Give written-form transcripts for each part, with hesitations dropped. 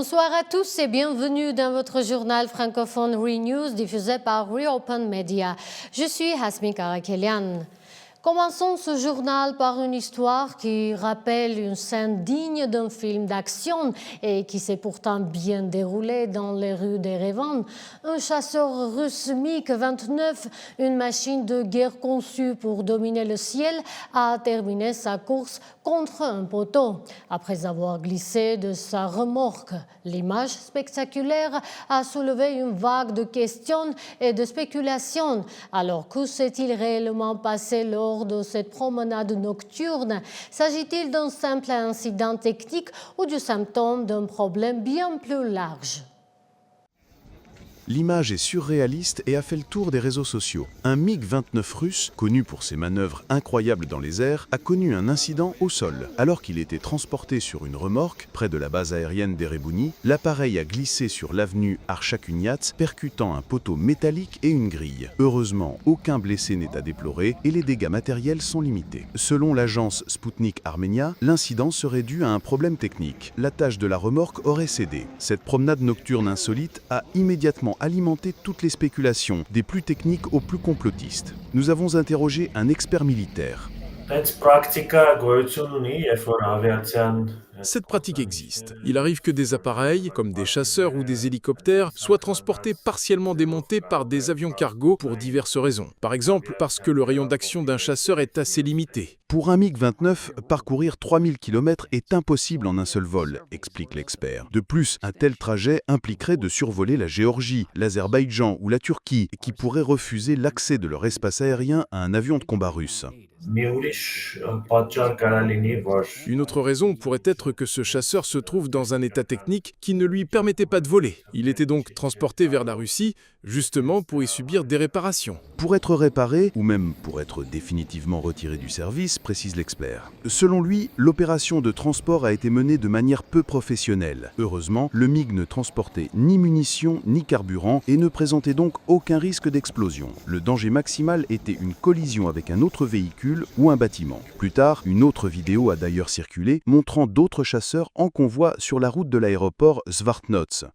Bonsoir à tous et bienvenue dans votre journal francophone ReNews diffusé par Reopen Media. Je suis Hasmi Karakelian. Commençons ce journal par une histoire qui rappelle une scène digne d'un film d'action et qui s'est pourtant bien déroulée dans les rues d'Erevan. Un chasseur russe MiG-29, une machine de guerre conçue pour dominer le ciel, a terminé sa course contre un poteau. Après avoir glissé de sa remorque, l'image spectaculaire a soulevé une vague de questions et de spéculations. Alors, que s'est-il réellement passé lors de cette promenade nocturne? S'agit-il d'un simple incident technique ou du symptôme d'un problème bien plus large? L'image est surréaliste et a fait le tour des réseaux sociaux. Un MiG-29 russe, connu pour ses manœuvres incroyables dans les airs, a connu un incident au sol. Alors qu'il était transporté sur une remorque, près de la base aérienne d'Erebuni, l'appareil a glissé sur l'avenue Arshakuniat, percutant un poteau métallique et une grille. Heureusement, aucun blessé n'est à déplorer et les dégâts matériels sont limités. Selon l'agence Sputnik Armenia, l'incident serait dû à un problème technique. L'attache de la remorque aurait cédé. Cette promenade nocturne insolite a immédiatement alimenté toutes les spéculations, des plus techniques aux plus complotistes. Nous avons interrogé un expert militaire. Cette pratique existe. Il arrive que des appareils, comme des chasseurs ou des hélicoptères, soient transportés partiellement démontés par des avions cargo pour diverses raisons. Par exemple, parce que le rayon d'action d'un chasseur est assez limité. Pour un MiG-29, parcourir 3000 km est impossible en un seul vol, explique l'expert. De plus, un tel trajet impliquerait de survoler la Géorgie, l'Azerbaïdjan ou la Turquie, qui pourraient refuser l'accès de leur espace aérien à un avion de combat russe. Une autre raison pourrait être que ce chasseur se trouve dans un état technique qui ne lui permettait pas de voler. Il était donc transporté vers la Russie, justement pour y subir des réparations. Pour être réparé, ou même pour être définitivement retiré du service, précise l'expert. Selon lui, l'opération de transport a été menée de manière peu professionnelle. Heureusement, le MiG ne transportait ni munitions ni carburant et ne présentait donc aucun risque d'explosion. Le danger maximal était une collision avec un autre véhicule ou un bâtiment. Plus tard, une autre vidéo a d'ailleurs circulé, montrant d'autres chasseurs en convoi sur la route de l'aéroport Zvartnots.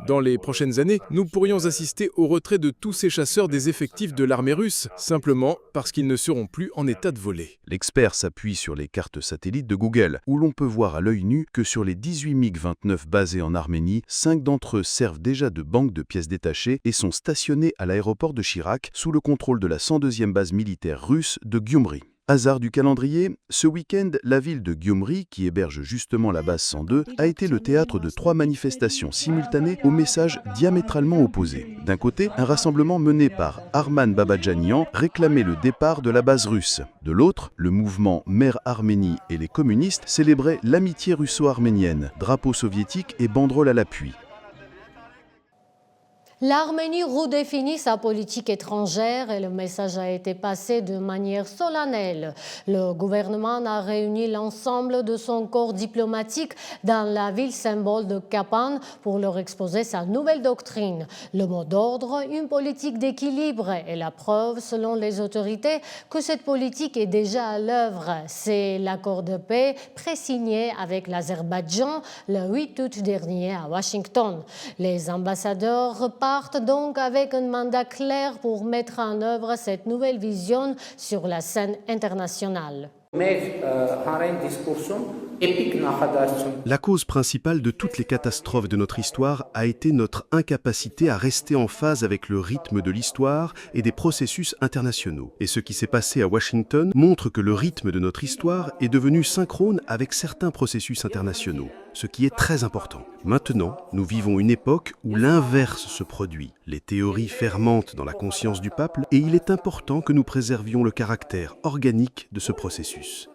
Dans les prochaines années, nous pourrions assister au retrait de tous ces chasseurs des effectifs de l'armée russe, simplement parce qu'ils ne seront plus en état de voler. L'expert s'appuie sur les cartes satellites de Google, où l'on peut voir à l'œil nu que sur les 18 MiG-29 basés en Arménie, 5 d'entre eux servent déjà de banque de pièces détachées et sont stationnés à l'aéroport de Chirag, sous le contrôle de la 102e base militaire russe de Gyumri. Hasard du calendrier, ce week-end, la ville de Gyumri, qui héberge justement la base 102, a été le théâtre de 3 manifestations simultanées aux messages diamétralement opposés. D'un côté, un rassemblement mené par Arman Babadjanian réclamait le départ de la base russe. De l'autre, le mouvement Mère Arménie et les communistes célébraient l'amitié russo-arménienne, drapeau soviétique et banderole à l'appui. L'Arménie redéfinit sa politique étrangère et le message a été passé de manière solennelle. Le gouvernement a réuni l'ensemble de son corps diplomatique dans la ville symbole de Kapan pour leur exposer sa nouvelle doctrine. Le mot d'ordre, une politique d'équilibre, est la preuve, selon les autorités, que cette politique est déjà à l'œuvre. C'est l'accord de paix pré-signé avec l'Azerbaïdjan le 8 août dernier à Washington. Les ambassadeurs repartent donc avec un mandat clair pour mettre en œuvre cette nouvelle vision sur la scène internationale. La cause principale de toutes les catastrophes de notre histoire a été notre incapacité à rester en phase avec le rythme de l'histoire et des processus internationaux. Et ce qui s'est passé à Washington montre que le rythme de notre histoire est devenu synchrone avec certains processus internationaux, ce qui est très important. Maintenant, nous vivons une époque où l'inverse se produit. Les théories fermentent dans la conscience du peuple et il est important que nous préservions le caractère organique de ce processus.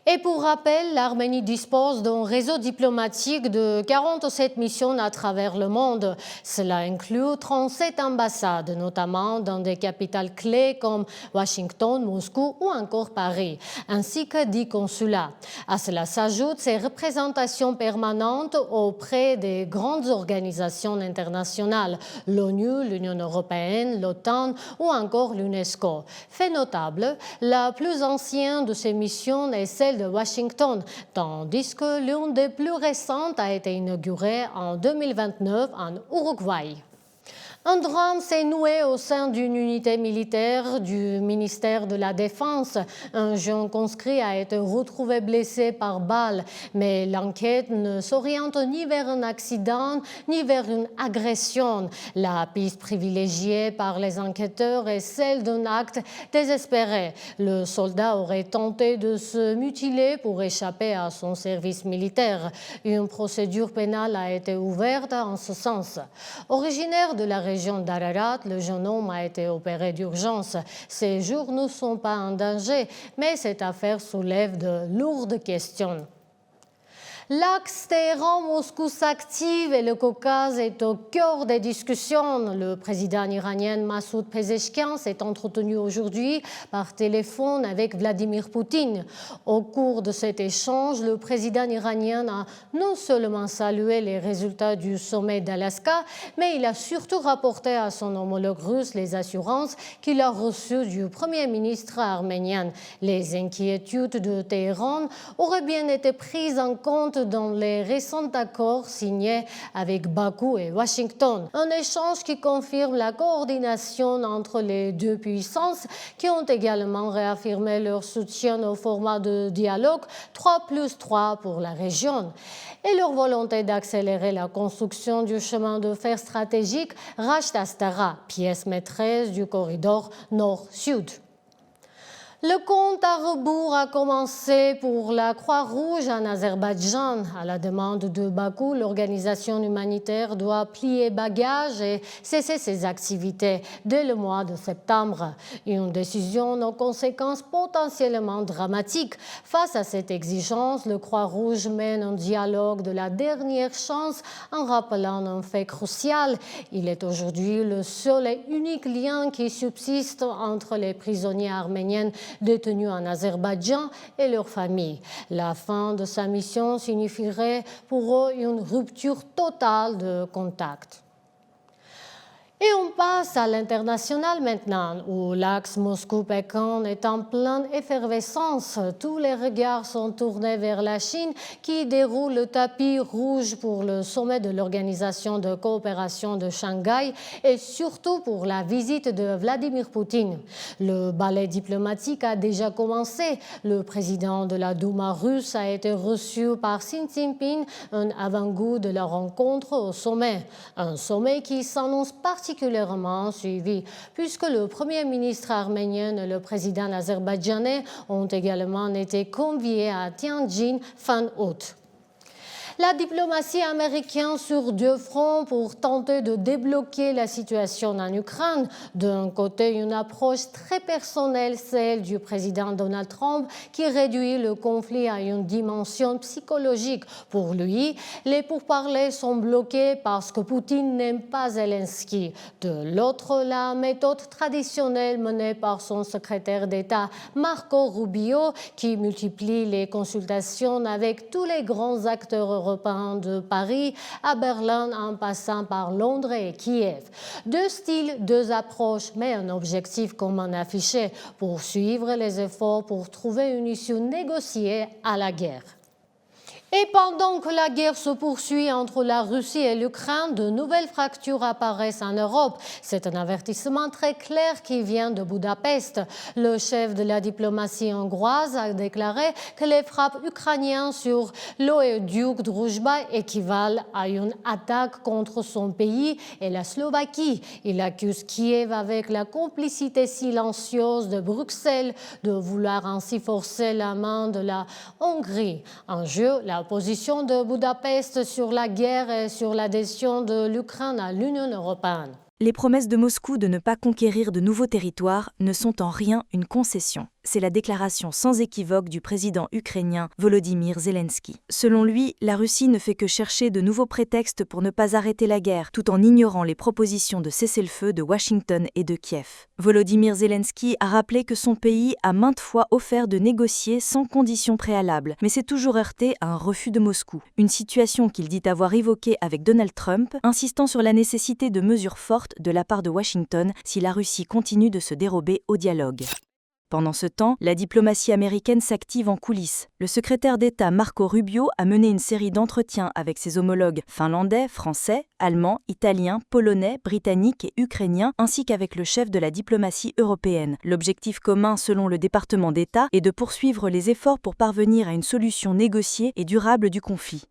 Et pour rappel, l'Arménie dispose d'un réseau diplomatique de 47 missions à travers le monde. Cela inclut 37 ambassades, notamment dans des capitales clés comme Washington, Moscou ou encore Paris, ainsi que 10 consulats. À cela s'ajoutent ces représentations permanentes auprès des grandes organisations internationales, l'ONU, l'Union européenne, l'OTAN ou encore l'UNESCO. Fait notable, la plus ancienne de ces missions est celle de Washington, tandis que l'une des plus récentes a été inaugurée en 2029 en Uruguay. Un drame s'est noué au sein d'une unité militaire du ministère de la Défense. Un jeune conscrit a été retrouvé blessé par balle, mais l'enquête ne s'oriente ni vers un accident ni vers une agression. La piste privilégiée par les enquêteurs est celle d'un acte désespéré. Le soldat aurait tenté de se mutiler pour échapper à son service militaire. Une procédure pénale a été ouverte en ce sens. Originaire de la région d'Ararat, le jeune homme a été opéré d'urgence. Ses jours ne sont pas en danger, mais cette affaire soulève de lourdes questions. L'axe Téhéran-Moscou s'active et le Caucase est au cœur des discussions. Le président iranien Massoud Pezeshkian s'est entretenu aujourd'hui par téléphone avec Vladimir Poutine. Au cours de cet échange, le président iranien a non seulement salué les résultats du sommet d'Alaska, mais il a surtout rapporté à son homologue russe les assurances qu'il a reçues du premier ministre arménien. Les inquiétudes de Téhéran auraient bien été prises en compte dans les récents accords signés avec Bakou et Washington. Un échange qui confirme la coordination entre les deux puissances qui ont également réaffirmé leur soutien au format de dialogue 3+3 pour la région et leur volonté d'accélérer la construction du chemin de fer stratégique Rasht-Astara, pièce maîtresse du corridor nord-sud. Le compte à rebours a commencé pour la Croix-Rouge en Azerbaïdjan. À la demande de Bakou, l'organisation humanitaire doit plier bagages et cesser ses activités dès le mois de septembre. Une décision aux conséquences potentiellement dramatiques. Face à cette exigence, le Croix-Rouge mène un dialogue de la dernière chance en rappelant un fait crucial. Il est aujourd'hui le seul et unique lien qui subsiste entre les prisonniers arméniens détenus en Azerbaïdjan et leurs familles. La fin de sa mission signifierait pour eux une rupture totale de contact. Et on passe à l'international maintenant, où l'axe Moscou-Pékin est en pleine effervescence. Tous les regards sont tournés vers la Chine qui déroule le tapis rouge pour le sommet de l'Organisation de coopération de Shanghai et surtout pour la visite de Vladimir Poutine. Le ballet diplomatique a déjà commencé. Le président de la Douma russe a été reçu par Xi Jinping, un avant-goût de la rencontre au sommet. Un sommet qui s'annonce particulièrement suivi, puisque le premier ministre arménien et le président azerbaïdjanais ont également été conviés à Tianjin fin août. La diplomatie américaine sur deux fronts pour tenter de débloquer la situation en Ukraine. D'un côté, une approche très personnelle, celle du président Donald Trump, qui réduit le conflit à une dimension psychologique. Pour lui, les pourparlers sont bloqués parce que Poutine n'aime pas Zelensky. De l'autre, la méthode traditionnelle menée par son secrétaire d'État Marco Rubio, qui multiplie les consultations avec tous les grands acteurs européens de Paris à Berlin en passant par Londres et Kiev. Deux styles, deux approches, mais un objectif commun affiché, poursuivre les efforts pour trouver une issue négociée à la guerre. Et pendant que la guerre se poursuit entre la Russie et l'Ukraine, de nouvelles fractures apparaissent en Europe. C'est un avertissement très clair qui vient de Budapest. Le chef de la diplomatie hongroise a déclaré que les frappes ukrainiennes sur l'oléoduc Druzhba équivalent à une attaque contre son pays et la Slovaquie. Il accuse Kiev avec la complicité silencieuse de Bruxelles de vouloir ainsi forcer la main de la Hongrie. En jeu, la position de Budapest sur la guerre et sur l'adhésion de l'Ukraine à l'Union européenne. Les promesses de Moscou de ne pas conquérir de nouveaux territoires ne sont en rien une concession. C'est la déclaration sans équivoque du président ukrainien Volodymyr Zelensky. Selon lui, la Russie ne fait que chercher de nouveaux prétextes pour ne pas arrêter la guerre, tout en ignorant les propositions de cessez-le-feu de Washington et de Kiev. Volodymyr Zelensky a rappelé que son pays a maintes fois offert de négocier sans conditions préalables, mais s'est toujours heurté à un refus de Moscou. Une situation qu'il dit avoir évoquée avec Donald Trump, insistant sur la nécessité de mesures fortes de la part de Washington si la Russie continue de se dérober au dialogue. Pendant ce temps, la diplomatie américaine s'active en coulisses. Le secrétaire d'État Marco Rubio a mené une série d'entretiens avec ses homologues finlandais, français, allemands, italiens, polonais, britanniques et ukrainiens, ainsi qu'avec le chef de la diplomatie européenne. L'objectif commun, selon le département d'État, est de poursuivre les efforts pour parvenir à une solution négociée et durable du conflit.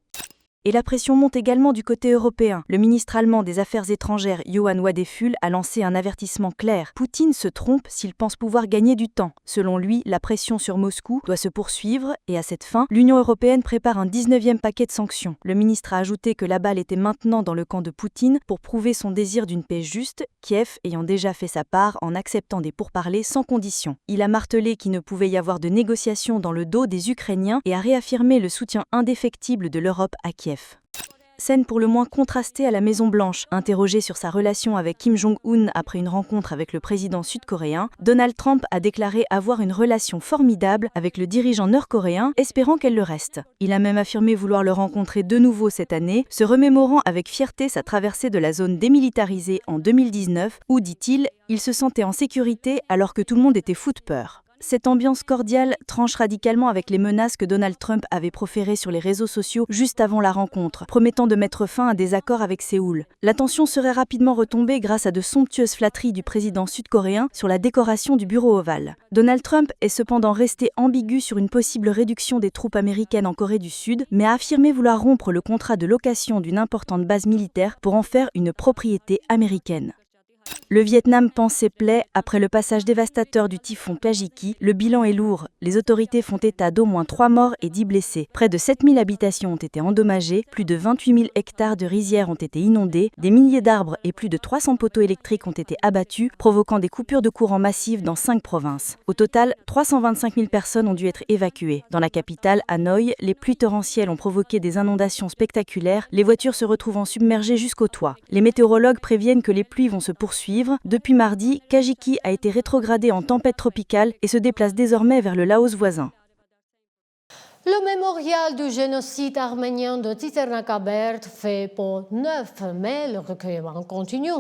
Et la pression monte également du côté européen. Le ministre allemand des Affaires étrangères Johann Wadephul a lancé un avertissement clair. Poutine se trompe s'il pense pouvoir gagner du temps. Selon lui, la pression sur Moscou doit se poursuivre et à cette fin, l'Union européenne prépare un 19e paquet de sanctions. Le ministre a ajouté que la balle était maintenant dans le camp de Poutine pour prouver son désir d'une paix juste, Kiev ayant déjà fait sa part en acceptant des pourparlers sans condition. Il a martelé qu'il ne pouvait y avoir de négociations dans le dos des Ukrainiens et a réaffirmé le soutien indéfectible de l'Europe à Kiev. Scène pour le moins contrastée à la Maison-Blanche. Interrogé sur sa relation avec Kim Jong-un après une rencontre avec le président sud-coréen, Donald Trump a déclaré avoir une relation formidable avec le dirigeant nord-coréen, espérant qu'elle le reste. Il a même affirmé vouloir le rencontrer de nouveau cette année, se remémorant avec fierté sa traversée de la zone démilitarisée en 2019, où, dit-il, il se sentait en sécurité alors que tout le monde était fou de peur. Cette ambiance cordiale tranche radicalement avec les menaces que Donald Trump avait proférées sur les réseaux sociaux juste avant la rencontre, promettant de mettre fin à des accords avec Séoul. La tension serait rapidement retombée grâce à de somptueuses flatteries du président sud-coréen sur la décoration du bureau ovale. Donald Trump est cependant resté ambigu sur une possible réduction des troupes américaines en Corée du Sud, mais a affirmé vouloir rompre le contrat de location d'une importante base militaire pour en faire une propriété américaine. Le Vietnam panse ses plaies après le passage dévastateur du typhon Pajiki. Le bilan est lourd. Les autorités font état d'au moins 3 morts et 10 blessés. Près de 7000 habitations ont été endommagées, plus de 28 000 hectares de rizières ont été inondés, des milliers d'arbres et plus de 300 poteaux électriques ont été abattus, provoquant des coupures de courant massives dans 5 provinces. Au total, 325 000 personnes ont dû être évacuées. Dans la capitale, Hanoï, les pluies torrentielles ont provoqué des inondations spectaculaires. Les voitures se retrouvant submergées jusqu'au toit. Les météorologues préviennent que les pluies vont se poursuivre. Depuis mardi, Kajiki a été rétrogradé en tempête tropicale et se déplace désormais vers le Laos voisin. Le mémorial du génocide arménien de Titernakaberd fait pour 9 mai. Le recueillement continue.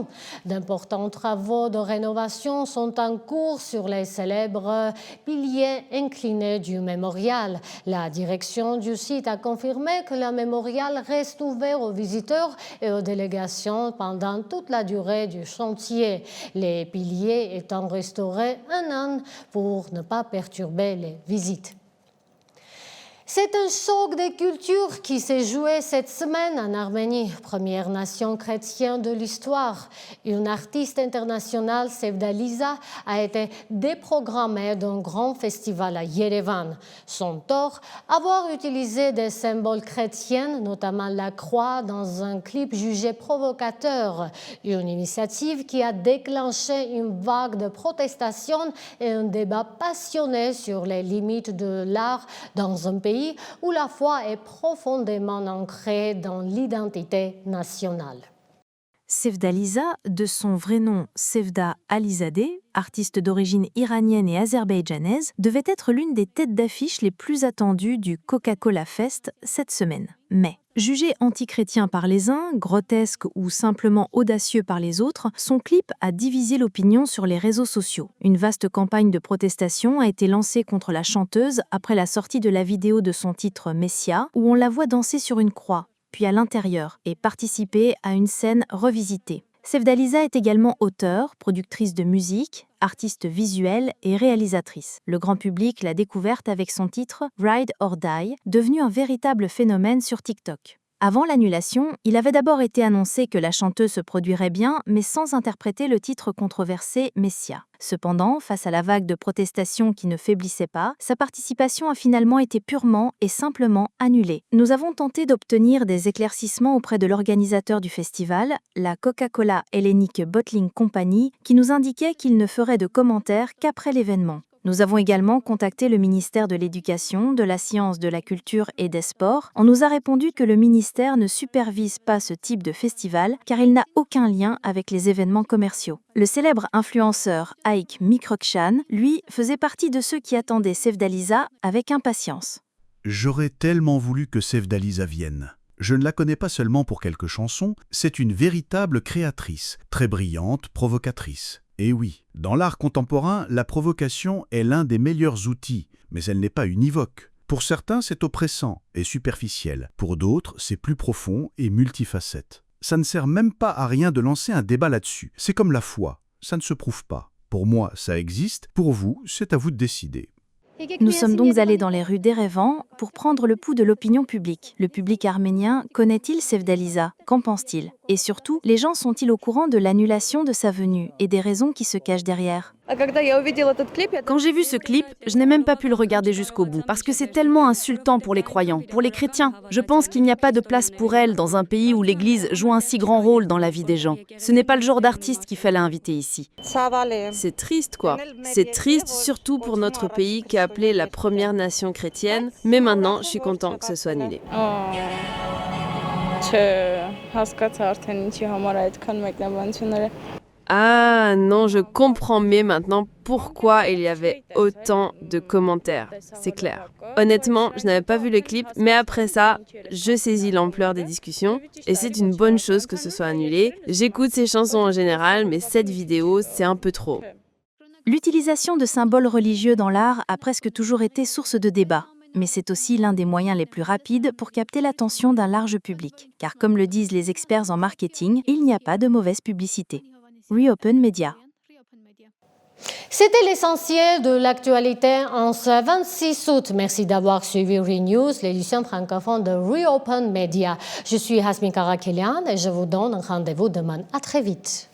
D'importants travaux de rénovation sont en cours sur les célèbres piliers inclinés du mémorial. La direction du site a confirmé que le mémorial reste ouvert aux visiteurs et aux délégations pendant toute la durée du chantier. Les piliers étant restaurés un an pour ne pas perturber les visites. C'est un choc des cultures qui s'est joué cette semaine en Arménie, première nation chrétienne de l'histoire. Une artiste internationale, Sevdaliza, a été déprogrammée d'un grand festival à Yerevan. Son tort, avoir utilisé des symboles chrétiens, notamment la croix, dans un clip jugé provocateur. Une initiative qui a déclenché une vague de protestations et un débat passionné sur les limites de l'art dans un pays où la foi est profondément ancrée dans l'identité nationale. Sevdaliza, de son vrai nom Sevda Alizadeh, artiste d'origine iranienne et azerbaïdjanaise, devait être l'une des têtes d'affiche les plus attendues du Coca-Cola Fest cette semaine. Mais, jugé antichrétien par les uns, grotesque ou simplement audacieux par les autres, son clip a divisé l'opinion sur les réseaux sociaux. Une vaste campagne de protestation a été lancée contre la chanteuse après la sortie de la vidéo de son titre Messia, où on la voit danser sur une croix, puis à l'intérieur, et participer à une scène revisitée. Sevdaliza est également auteure, productrice de musique, artiste visuelle et réalisatrice. Le grand public l'a découverte avec son titre Ride or Die, devenu un véritable phénomène sur TikTok. Avant l'annulation, il avait d'abord été annoncé que la chanteuse se produirait bien, mais sans interpréter le titre controversé Messia. Cependant, face à la vague de protestations qui ne faibblissait pas, sa participation a finalement été purement et simplement annulée. Nous avons tenté d'obtenir des éclaircissements auprès de l'organisateur du festival, la Coca-Cola Hellenic Bottling Company, qui nous indiquait qu'il ne ferait de commentaires qu'après l'événement. Nous avons également contacté le ministère de l'Éducation, de la Science, de la Culture et des Sports. On nous a répondu que le ministère ne supervise pas ce type de festival car il n'a aucun lien avec les événements commerciaux. Le célèbre influenceur Aik Mikrokshan, lui, faisait partie de ceux qui attendaient Sevdaliza avec impatience. J'aurais tellement voulu que Sevdaliza vienne. Je ne la connais pas seulement pour quelques chansons, c'est une véritable créatrice, très brillante, provocatrice. Et oui, dans l'art contemporain, la provocation est l'un des meilleurs outils, mais elle n'est pas univoque. Pour certains, c'est oppressant et superficiel. Pour d'autres, c'est plus profond et multifacette. Ça ne sert même pas à rien de lancer un débat là-dessus. C'est comme la foi, ça ne se prouve pas. Pour moi, ça existe. Pour vous, c'est à vous de décider. Nous sommes donc allés dans les rues d'Erevan pour prendre le pouls de l'opinion publique. Le public arménien connaît-il Sevdaliza? Qu'en pense-t-il? Et surtout, les gens sont-ils au courant de l'annulation de sa venue et des raisons qui se cachent derrière? Quand j'ai vu ce clip, je n'ai même pas pu le regarder jusqu'au bout, parce que c'est tellement insultant pour les croyants, pour les chrétiens. Je pense qu'il n'y a pas de place pour elle dans un pays où l'Église joue un si grand rôle dans la vie des gens. Ce n'est pas le genre d'artiste qu'il fallait inviter ici. C'est triste, quoi. C'est triste, surtout pour notre pays qui est appelé la première nation chrétienne. Mais maintenant, je suis content que ce soit annulé. Ah non, je comprends mieux maintenant pourquoi il y avait autant de commentaires, c'est clair. Honnêtement, je n'avais pas vu le clip, mais après ça, je saisis l'ampleur des discussions et c'est une bonne chose que ce soit annulé. J'écoute ces chansons en général, mais cette vidéo, c'est un peu trop. L'utilisation de symboles religieux dans l'art a presque toujours été source de débat. Mais c'est aussi l'un des moyens les plus rapides pour capter l'attention d'un large public. Car comme le disent les experts en marketing, il n'y a pas de mauvaise publicité. Reopen Media. C'était l'essentiel de l'actualité en ce 26 août. Merci d'avoir suivi ReNews, l'édition francophone de Reopen Media. Je suis Hasmin Karakelian et je vous donne un rendez-vous demain. À très vite.